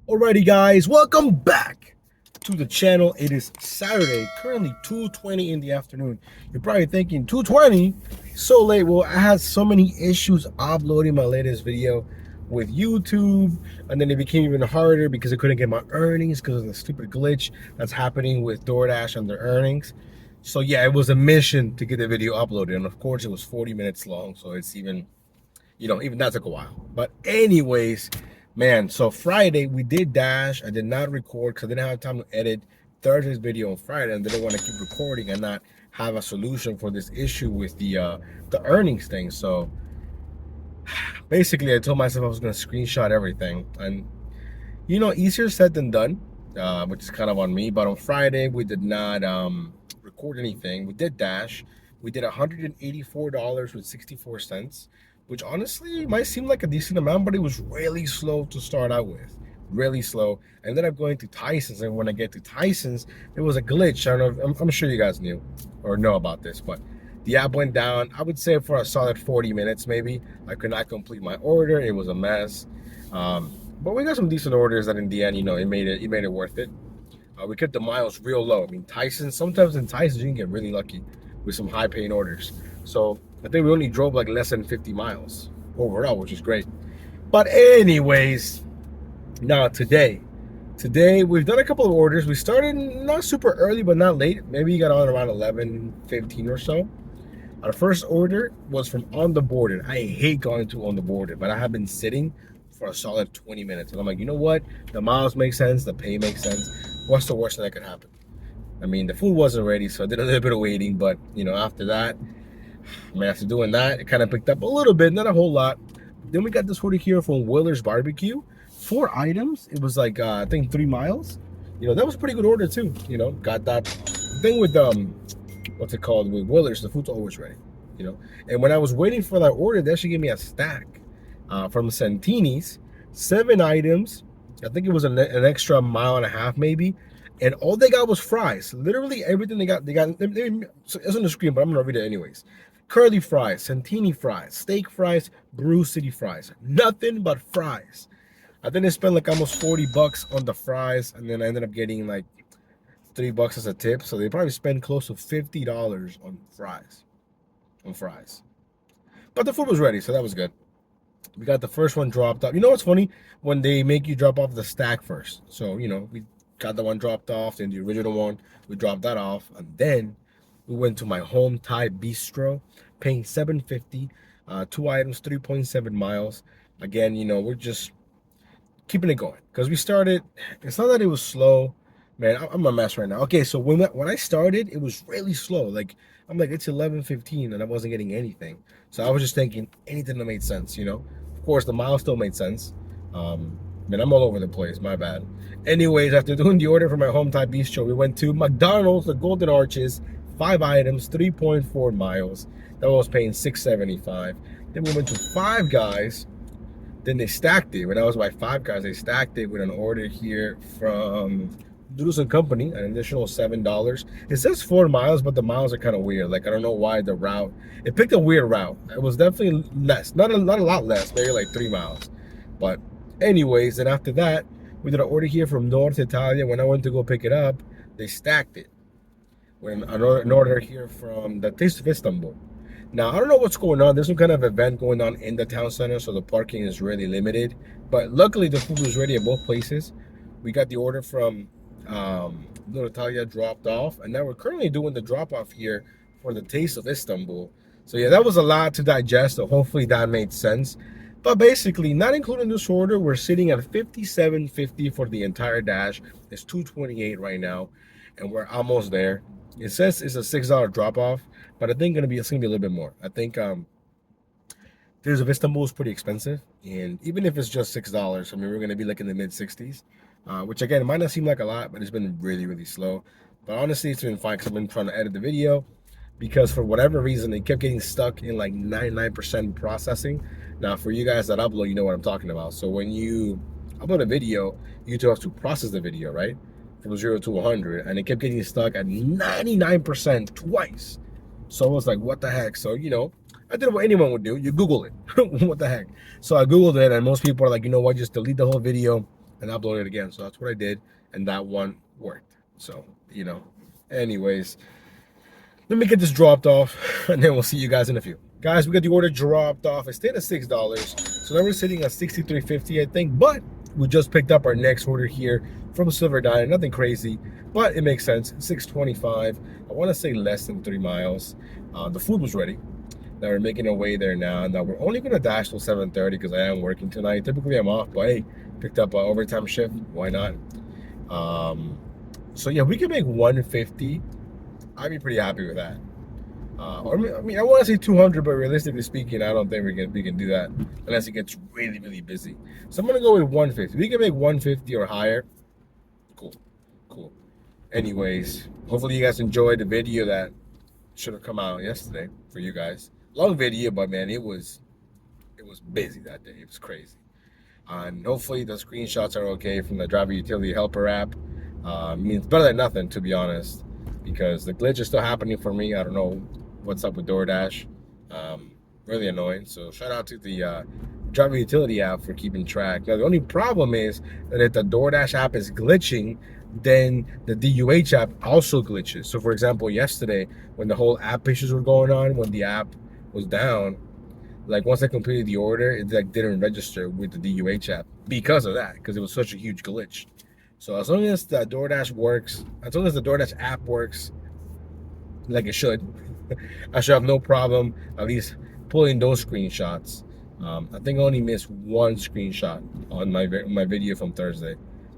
Alrighty guys, welcome back to the channel. It is Saturday, currently 2:20 in the afternoon. You're probably thinking 2:20, so late. Well, I had so many issues uploading my latest video with YouTube, and then it became even harder because I couldn't get my earnings because of the stupid glitch that's happening with Doordash and their earnings. So yeah, it was a mission to get the video uploaded, and of course it was 40 minutes long, so it's even that took a while. But anyways, man, so Friday we did Dash. I did not record because I didn't have time to edit Thursday's video on Friday, and didn't want to keep recording and not have a solution for this issue with the earnings thing. So basically I told myself I was going to screenshot everything, and easier said than done, which is kind of on me. But on Friday we did not record anything. We did Dash. We did $184 with 64 cents, which honestly might seem like a decent amount, but it was really slow to start out with. Really slow. I ended up going to Tyson's, and when I get to Tyson's, there was a glitch. I don't know, I'm sure you guys knew or know about this, but the app went down, I would say, for a solid 40 minutes maybe. I could not complete my order. It was a mess. But we got some decent orders that in the end, it made it worth it. We kept the miles real low. I mean, sometimes in Tyson's, you can get really lucky with some high paying orders. So I think we only drove like less than 50 miles overall, which is great. But anyways, now today we've done a couple of orders. We started not super early, but not late. Maybe you got on around 11:15 or so. Our first order was from On The Boarded. I hate going to On The Boarded, but I have been sitting for a solid 20 minutes. And I'm like, you know what? The miles make sense. The pay makes sense. What's the worst thing that could happen? I mean, the food wasn't ready, so I did a little bit of waiting. But, after that, after doing that, it kind of picked up a little bit, not a whole lot. Then we got this order here from Willer's Barbecue. 4 items. It was like, I think 3 miles. That was a pretty good order too. Got that thing with, what's it called? With Willer's, the food's always ready. And when I was waiting for that order, they actually gave me a stack from Santini's. 7 items. I think it was an extra mile and a half maybe. And all they got was fries. Literally everything they got, it's on the screen, but I'm gonna read it anyways. Curly fries, Santini fries, steak fries, Brew City fries. Nothing but fries. I think they spent like almost 40 bucks on the fries, and then I ended up getting like $3 as a tip. So they probably spent close to $50 on fries. But the food was ready, so that was good. We got the first one dropped off. You know what's funny? When they make you drop off the stack first. So, we got the one dropped off, then the original one, we dropped that off, and then we went to my home Thai bistro, paying $7.50, 2 items, 3.7 miles. Again, we're just keeping it going because we started. It's not that it was slow, man. I'm a mess right now. Okay, so when I started, it was really slow. Like I'm like, it's 11:15 and I wasn't getting anything. So I was just thinking anything that made sense. Of course, the mile still made sense. Man, I'm all over the place. My bad. Anyways, after doing the order for my home Thai bistro, we went to McDonald's, the Golden Arches, 5 items, 3.4 miles. That was paying $6.75. Then we went to Five Guys. Then they stacked it. When I was by Five Guys, they stacked it with an order here from Noodles and Company, an additional $7. It says 4 miles, but the miles are kind of weird. Like I don't know why the route. It picked a weird route. It was definitely less, not a lot less, maybe like 3 miles. But anyways, and after that, we did an order here from North Italia. When I went to go pick it up, they stacked it. When an order here from the Taste of Istanbul. Now, I don't know what's going on. There's some kind of event going on in the town center, so the parking is really limited. But luckily, the food was ready at both places. We got the order from North Italia dropped off, and now we're currently doing the drop-off here for the Taste of Istanbul. So yeah, that was a lot to digest, so hopefully that made sense. But basically, not including this order, we're sitting at $57.50 for the entire dash. It's $228 right now, and we're almost there. It says it's a $6 drop-off, but I think it's gonna be a little bit more. I think Taste of Istanbul is pretty expensive, and even if it's just $6, I mean we're gonna be like in the mid-60s, which again it might not seem like a lot, but it's been really really slow. But honestly, it's been fine because I've been trying to edit the video because for whatever reason it kept getting stuck in like 99% processing. Now for you guys that upload, you know what I'm talking about. So when you upload a video, YouTube has to process the video, right? From 0 to 100, and it kept getting stuck at 99% twice. So I was like, what the heck? So, I did what anyone would do. You Google it. What the heck? So I Googled it, and most people are like, you know what? Just delete the whole video, and upload it again. So that's what I did, and that one worked. So, anyways, let me get this dropped off, and then we'll see you guys in a few. Guys, we got the order dropped off. It stayed at $6, so now we're sitting at $63.50, I think. But we just picked up our next order here from Silver Diner. Nothing crazy, but it makes sense. $6.25. I want to say less than 3 miles. The food was ready. Now we're making our way there now. Now we're only gonna dash till 7:30 because I am working tonight. Typically I'm off, but hey, picked up an overtime shift. Why not? So yeah, we can make 150. I'd be pretty happy with that. I mean, I want to say 200, but realistically speaking, I don't think we can do that unless it gets really, really busy. So I'm gonna go with 150. We can make 150 or higher. Cool, cool. Anyways, hopefully you guys enjoyed the video that should have come out yesterday for you guys. Long video, but man, it was busy that day. It was crazy. And hopefully the screenshots are okay from the driver utility helper app. I mean, it's better than nothing, to be honest, because the glitch is still happening for me. I don't know what's up with DoorDash. Really annoying. So shout out to the driver utility app for keeping track. Now the only problem is that if the DoorDash app is glitching, then the DUH app also glitches. So for example, yesterday when the whole app issues were going on, when the app was down, like once I completed the order, it like didn't register with the DUH app because of that, because it was such a huge glitch. So as long as the DoorDash works, as long as the DoorDash app works like it should, I should have no problem at least pulling those screenshots. I think I only missed one screenshot on my video from Thursday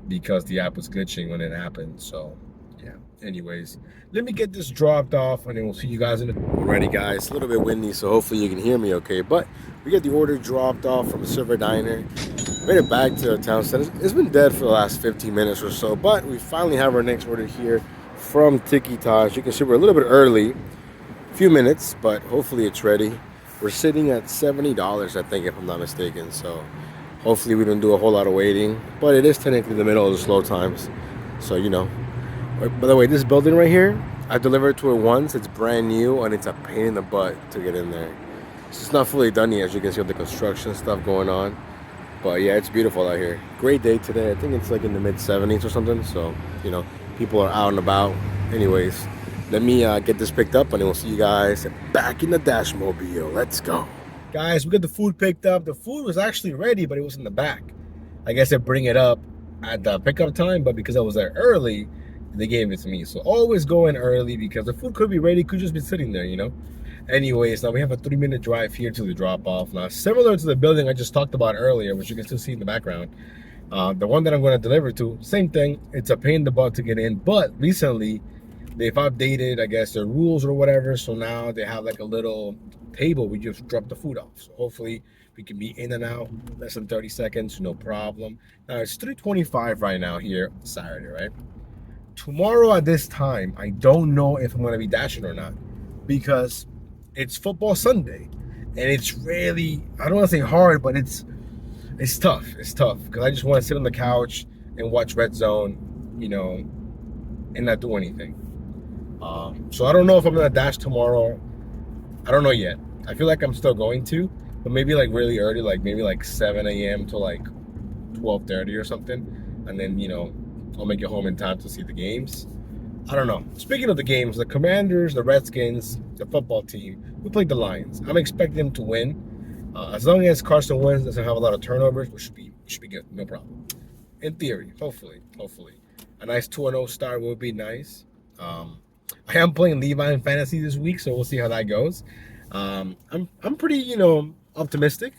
because the app was glitching when it happened. So yeah, anyways, let me get this dropped off and then we'll see you guys in a... Alrighty guys, a little bit windy, so hopefully you can hear me okay, but we get the order dropped off from Silver Diner. Made it back to the town center. It's been dead for the last 15 minutes or so, but we finally have our next order here from Tiki Taj. You can see we're a little bit early, a few minutes, but hopefully it's ready. We're sitting at $70, I think, if I'm not mistaken, so hopefully we don't do a whole lot of waiting, but it is technically the middle of the slow times, so By the way, this building right here, I delivered to it once. It's brand new and it's a pain in the butt to get in there. It's not fully done yet, as you can see with the construction stuff going on. But yeah, it's beautiful out here. Great day today. I think it's like in the mid 70s or something. So, people are out and about. Anyways, let me get this picked up and then we'll see you guys back in the Dash Mobile. Let's go. Guys, we got the food picked up. The food was actually ready, but it was in the back. I guess they bring it up at the pickup time, but because I was there early, they gave it to me. So always go in early because the food could be ready, could just be sitting there, Anyways, now we have a 3-minute drive here to the drop-off. Now, similar to the building I just talked about earlier, which you can still see in the background, the one that I'm going to deliver to, same thing. It's a pain in the butt to get in, but recently they've updated, I guess, their rules or whatever. So now they have like a little table. We just drop the food off. So hopefully we can be in and out less than 30 seconds, no problem. Now it's 3:25 right now here, Saturday, right? Tomorrow at this time, I don't know if I'm going to be dashing or not because it's football Sunday, and it's really, I don't want to say hard, but it's tough. It's tough because I just want to sit on the couch and watch Red Zone, and not do anything. So I don't know if I'm gonna dash tomorrow. I don't know yet. I feel like I'm still going to, but maybe like really early, like maybe like 7 a.m. to like 12:30 or something, and then I'll make it home in time to see the games. I don't know. Speaking of the games, the Commanders, the Redskins, the football team, we played the Lions. I'm expecting them to win. As long as Carson Wentz doesn't have a lot of turnovers, we should be good. No problem. In theory, hopefully. A nice 2-0 start would be nice. I am playing Levi in fantasy this week, so we'll see how that goes. I'm pretty, optimistic.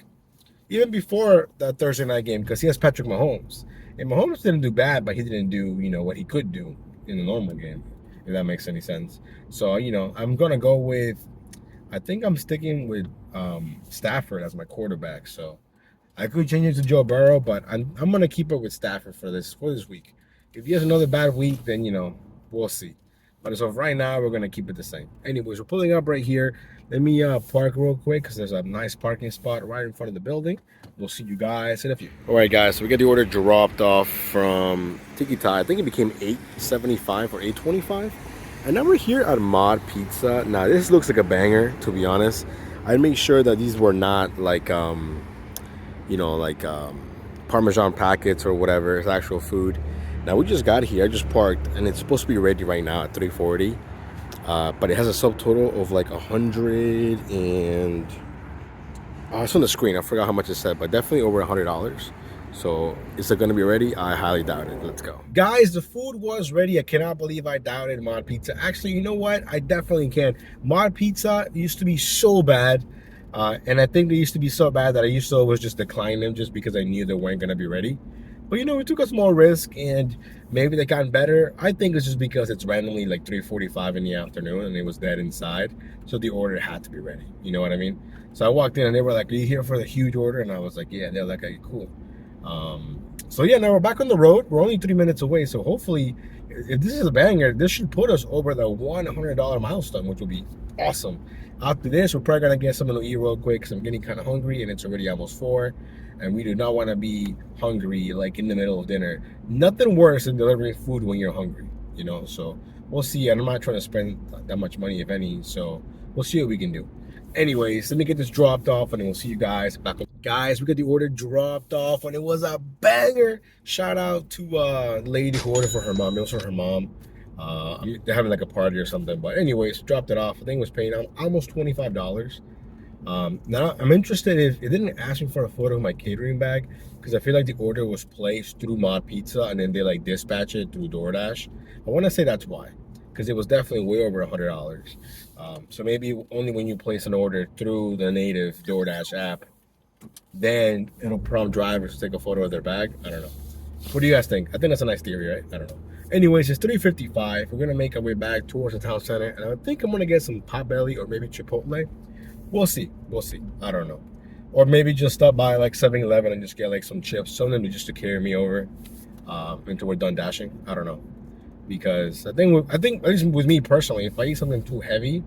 Even before that Thursday night game, because he has Patrick Mahomes. And Mahomes didn't do bad, but he didn't do, what he could do in the normal game, if that makes any sense. So, I'm going to go with, I think I'm sticking with Stafford as my quarterback. So I could change it to Joe Burrow, but I'm going to keep it with Stafford for this week. If he has another bad week, then, we'll see. But as of right now, we're going to keep it the same. Anyways, we're pulling up right here. Let me park real quick because there's a nice parking spot right in front of the building. We'll see you guys in a few. All right, guys, so we got the order dropped off from Tiki Taj. I think it became $8.75 or $8.25. And now we're here at Mod Pizza. Now, this looks like a banger, to be honest. I made sure that these were not like, Parmesan packets or whatever. It's actual food. Now we just got here. I just parked, and it's supposed to be ready right now at 3:40. But it has a subtotal of like 100 and it's on the screen. I forgot how much it said, but definitely over $100. So is it going to be ready? I highly doubt it. Let's go. Guys, the food was ready. I cannot believe I doubted Mod Pizza. Actually, you know what? I definitely can. Mod Pizza used to be so bad. And I think they used to be so bad that I used to always just decline them just because I knew they weren't going to be ready. But you know, we took a small risk and maybe they gotten better. I think it's just because it's randomly like 3:45 in the afternoon and it was dead inside. So the order had to be ready. You know what I mean? So I walked in and they were like, "Are you here for the huge order?" And I was like, "Yeah." They're like, "Okay, cool." So yeah, now we're back on the road. We're only 3 minutes away. So hopefully, if this is a banger, this should put us over the $100 milestone, which will be awesome. After this, we're probably gonna get something to eat real quick because I'm getting kind of hungry and it's already almost 4. And we do not want to be hungry like in the middle of dinner. Nothing worse than delivering food when you're hungry, you know. So we'll see. And I'm not trying to spend that much money, if any. So we'll see what we can do. Anyways, let me get this dropped off and then we'll see you guys back. Guys, we got the order dropped off and it was a banger. Shout out to the lady who ordered for her mom. It was for her mom. They're having like a party or something. But anyways, dropped it off. I think it was paying almost $25. Now I'm interested if it didn't ask me for a photo of my catering bag because I feel like the order was placed through Mod Pizza and then they like dispatch it through DoorDash. I want to say that's why, because it was definitely way over $100. So maybe only when you place an order through the native DoorDash app, then it'll prompt drivers to take a photo of their bag. I don't know. What do you guys think? I think that's a nice theory, right? I don't know. Anyways, it's 3:55. We're gonna make our way back towards the town center, and I think I'm gonna get some Potbelly or maybe Chipotle. We'll see. We'll see. I don't know. Or maybe just stop by like 7-Eleven and just get like some chips, something just to carry me over until we're done dashing. I don't know. Because I think at least with me personally, if I eat something too heavy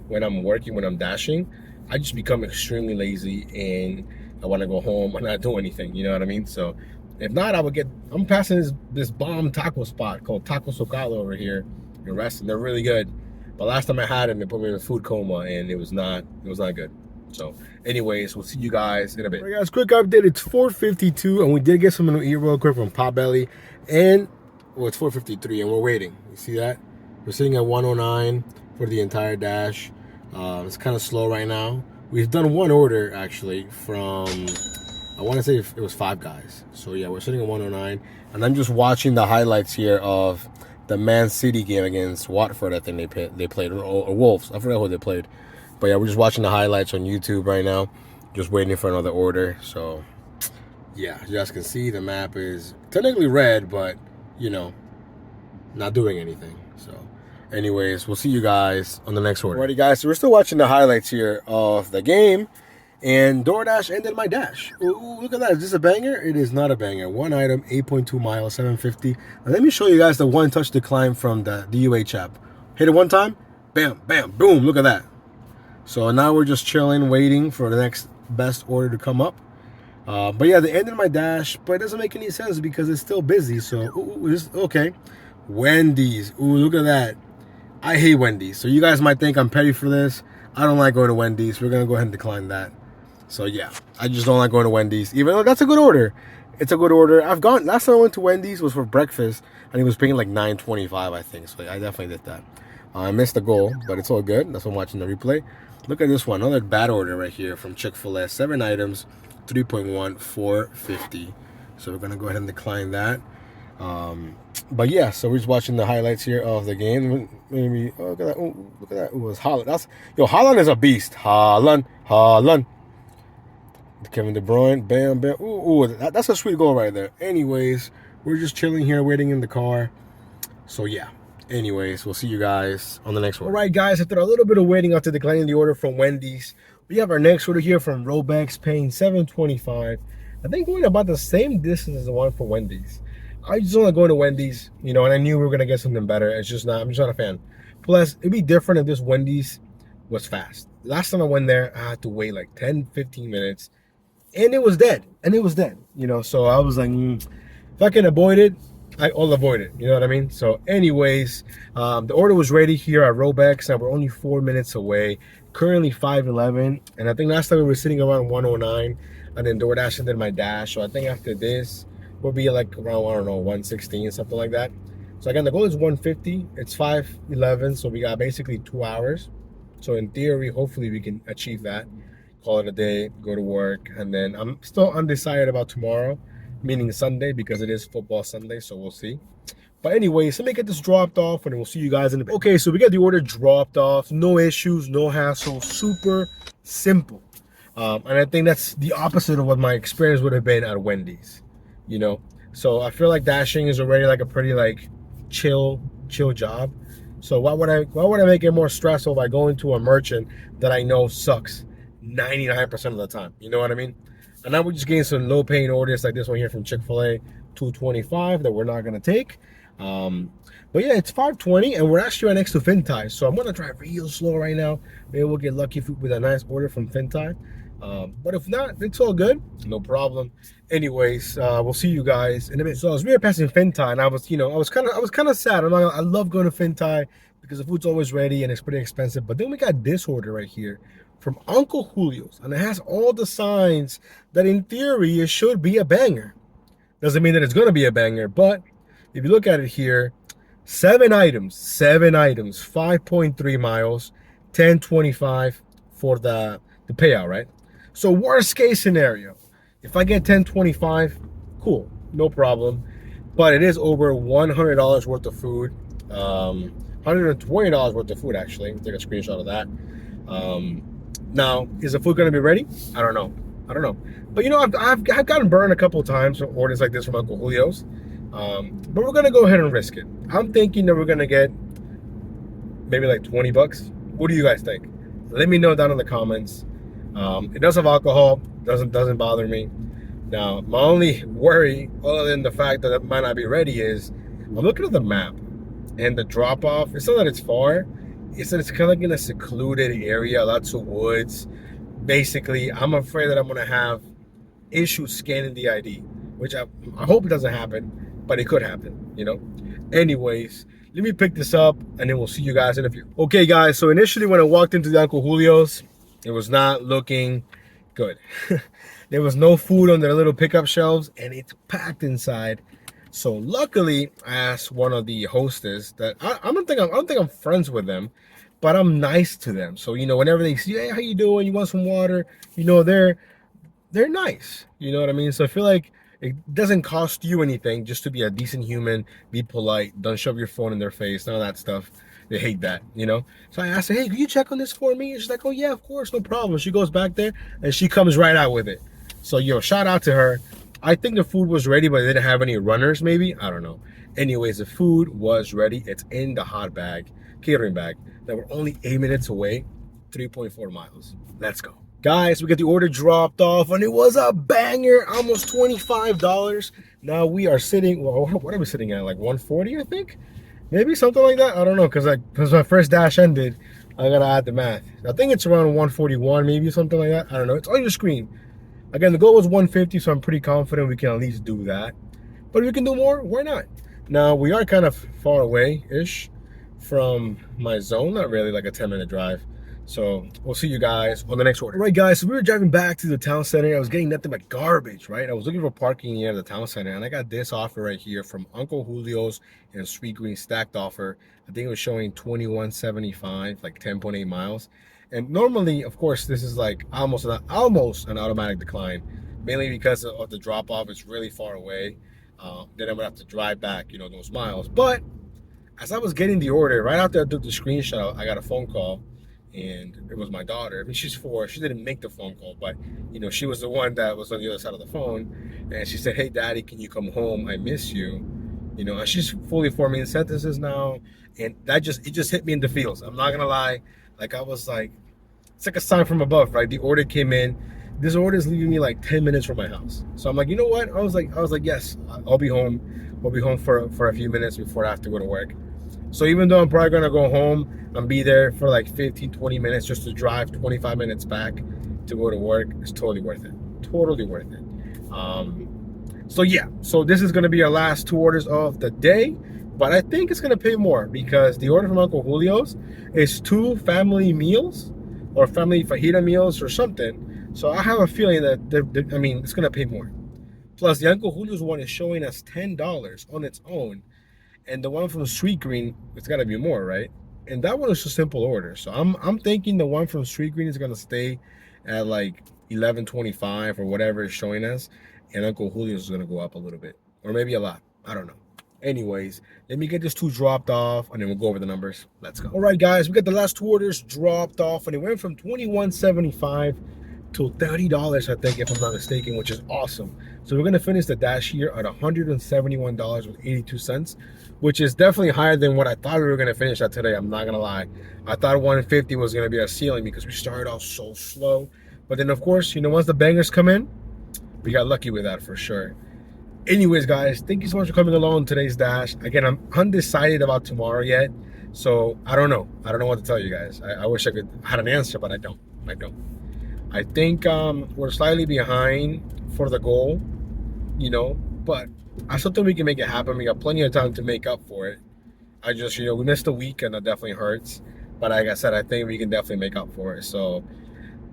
when I'm working, when I'm dashing, I just become extremely lazy and I want to go home and not do anything. You know what I mean? So if not, I'm passing this bomb taco spot called Taco Socalo over here in Reston. They're really good. But last time I had them, they put me in a food coma, and it was not good. So, anyways, we'll see you guys in a bit. All right, guys, quick update. It's 4:52, and we did get something to eat real quick from Potbelly. And, well, it's 4:53, and we're waiting. You see that? We're sitting at 109 for the entire dash. It's kind of slow right now. We've done one order, actually, from, I want to say it was Five Guys. So, yeah, we're sitting at 109. And I'm just watching the highlights here of the Man City game against Watford. I think they played, or Wolves. I forgot who they played. But yeah, we're just watching the highlights on YouTube right now. Just waiting for another order. So yeah, you guys can see the map is technically red, but you know, not doing anything. So anyways, we'll see you guys on the next order. Alrighty guys, so we're still watching the highlights here of the game. And DoorDash ended my dash. Ooh, look at that. Is this a banger? It is not a banger. One item, 8.2 miles, 750. Now let me show you guys the one touch decline from the UH app. Hit it one time. Bam, bam, boom. Look at that. So now we're just chilling, waiting for the next best order to come up. But yeah, they ended my dash, but it doesn't make any sense because it's still busy. So, okay. Wendy's. Ooh, look at that. I hate Wendy's. So you guys might think I'm petty for this. I don't like going to Wendy's. We're going to go ahead and decline that. So yeah, I just don't like going to Wendy's, even though that's a good order. It's a good order. Last time I went to Wendy's was for breakfast, and he was paying like $9.25, I think. So I definitely did that. I missed the goal, but it's all good. That's why I'm watching the replay. Look at this one, another bad order right here from Chick-fil-A. 7 items, 3.1, 450. So we're gonna go ahead and decline that. But yeah, so we're just watching the highlights here of the game. Maybe look at that. Ooh, look at that. It was Haaland. Haaland is a beast. Haaland. Kevin De Bruyne, bam, bam. Ooh, that's a sweet goal right there. Anyways, we're just chilling here, waiting in the car. So yeah. Anyways, we'll see you guys on the next one. All right, guys, after a little bit of waiting after declining the order from Wendy's, we have our next order here from Rollbacks, paying $7.25. I think going about the same distance as the one for Wendy's. I just don't like going to Wendy's, you know, and I knew we were gonna get something better. I'm just not a fan. Plus, it'd be different if this Wendy's was fast. Last time I went there, I had to wait like 10-15 minutes. And it was dead. You know, so I was like, if I can avoid it, I'll avoid it. You know what I mean? So anyways, the order was ready here at Rollbacks. Now we're only 4 minutes away. Currently 5:11. And I think last time we were sitting around 109. and then Doordash and then my dash. So I think after this will be like around, I don't know, 116, something like that. So again, the goal is 150. It's 5:11, so we got basically 2 hours. So in theory, hopefully we can achieve that. Call it a day, go to work, and then I'm still undecided about tomorrow, meaning Sunday, because it is football Sunday, so we'll see. But anyways, let me get this dropped off and we'll see you guys in a bit. Okay, so we got the order dropped off. No issues, no hassle, super simple. And I think that's the opposite of what my experience would have been at Wendy's, you know? So I feel like dashing is already like a pretty like chill job. So why would I make it more stressful by going to a merchant that I know sucks 99% of the time? You know what I mean? And now we're just getting some low paying orders like this one here from Chick-fil-A, $2.25 that we're not gonna take. But yeah, it's 5:20 and we're actually right next to Fintai. So I'm gonna drive real slow right now. Maybe we'll get lucky with a nice order from Fintai. But if not, it's all good, no problem. Anyways, we'll see you guys in a bit. So as we were passing Fintai, and I was kind of sad. I love going to Fintai because the food's always ready and it's pretty expensive. But then we got this order right here from Uncle Julio's, and it has all the signs that in theory it should be a banger. Doesn't mean that it's gonna be a banger, but if you look at it here, 7 items, 5.3 miles, 10.25 for the payout, right? So worst case scenario, if I get 10.25, cool, no problem. But it is over $100 worth of food, $120 worth of food actually. Take a screenshot of that. Now, is the food gonna be ready? I don't know. But you know, I've gotten burned a couple of times from orders like this from Uncle Julio's. But we're gonna go ahead and risk it. I'm thinking that we're gonna get maybe like 20 bucks. What do you guys think? Let me know down in the comments. It does have alcohol, doesn't bother me. Now, my only worry, other than the fact that it might not be ready, is I'm looking at the map and the drop off. It's not that it's far, it's that it's kind of like in a secluded area, lots of woods. Basically, I'm afraid that I'm gonna have issues scanning the ID, which I hope it doesn't happen, but it could happen, you know? Anyways, let me pick this up and then we'll see you guys in a few. Okay guys, so initially when I walked into the Uncle Julio's, it was not looking good. There was no food on their little pickup shelves and it's packed inside. So luckily, I asked one of the hostess that I don't think I'm friends with them, but I'm nice to them. So, you know, whenever they see, hey, how you doing? You want some water? You know, they're nice. You know what I mean? So I feel like it doesn't cost you anything just to be a decent human, be polite, don't shove your phone in their face, none of that stuff. They hate that, you know? So I asked her, hey, can you check on this for me? And she's like, oh yeah, of course, no problem. She goes back there and she comes right out with it. So, yo, shout out to her. I think the food was ready, but they didn't have any runners, maybe. I don't know. Anyways, the food was ready. It's in the hot bag, catering bag, that we're only 8 minutes away, 3.4 miles. Let's go. Guys, we got the order dropped off, and it was a banger, almost $25. Now we are sitting, well, what are we sitting at, like 140, I think? Maybe something like that. I don't know, because my first dash ended, I gotta add the math. I think it's around 141, maybe something like that. I don't know. It's on your screen. Again, the goal was 150, so I'm pretty confident we can at least do that. But if we can do more, why not? Now, we are kind of far away-ish from my zone. Not really, like a 10-minute drive. So we'll see you guys on the next order. All right, guys, so we were driving back to the town center. I was getting nothing but garbage, right? I was looking for parking near the town center, and I got this offer right here from Uncle Julio's and Sweet Green stacked offer. I think it was showing $21.75, like 10.8 miles. And normally, of course, this is like almost an automatic decline, mainly because of the drop off. It's really far away. Then I would have to drive back, you know, those miles. But as I was getting the order, right after I took the screenshot, I got a phone call. And it was my daughter. I mean, she's 4. She didn't make the phone call, but, you know, she was the one that was on the other side of the phone. And she said, hey, Daddy, can you come home? I miss you. You know, and she's fully forming sentences now. And it just hit me in the feels. I'm not going to lie. Like, I was like, it's like a sign from above, right? The order came in. This order is leaving me like 10 minutes from my house. So I'm like, you know what? I was like, yes, I'll be home. I'll be home for a few minutes before I have to go to work. So even though I'm probably gonna go home and be there for like 15, 20 minutes just to drive 25 minutes back to go to work, it's totally worth it. Totally worth it. So yeah, so this is gonna be our last 2 orders of the day, but I think it's gonna pay more because the order from Uncle Julio's is 2 family meals or family fajita meals or something. So I have a feeling that I mean, it's gonna pay more. Plus, the Uncle Julio's one is showing us $10 on its own, and the one from Sweet Green, it's got to be more, right? And that one is a simple order. So I'm thinking the one from Sweet Green is gonna stay at like 11.25 or whatever it's showing us, and Uncle Julio's is gonna go up a little bit, or maybe a lot. I don't know. Anyways, let me get this two dropped off, and then we'll go over the numbers. Let's go. All right, guys, we got the last two orders dropped off, and it went from $21.75 to $30, I think, if I'm not mistaken, which is awesome. So we're gonna finish the dash here at $171.82, which is definitely higher than what I thought we were gonna finish at today. I'm not gonna lie. I thought 150 was gonna be our ceiling because we started off so slow. But then, of course, you know, once the bangers come in, we got lucky with that for sure. Anyways, guys, thank you so much for coming along on today's dash. Again, I'm undecided about tomorrow yet, so I don't know. I don't know what to tell you guys. I wish I could had an answer, but I don't. I think we're slightly behind for the goal, you know, but I still think we can make it happen. We got plenty of time to make up for it. I just, you know, we missed a week and that definitely hurts. But like I said, I think we can definitely make up for it. So,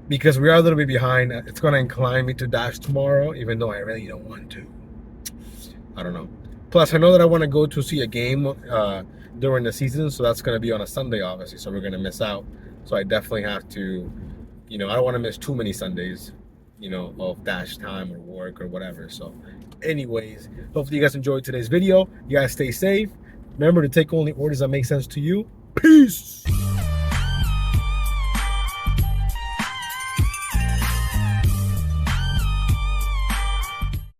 because we are a little bit behind, it's going to incline me to dash tomorrow, even though I really don't want to. I don't know. Plus, I know that I want to go to see a game during the season, so that's going to be on a Sunday, obviously, so we're going to miss out. So I definitely have to, you know, I don't want to miss too many Sundays, you know, of dash time or work or whatever. So anyways, hopefully you guys enjoyed today's video. You guys stay safe. Remember to take only orders that make sense to you. Peace.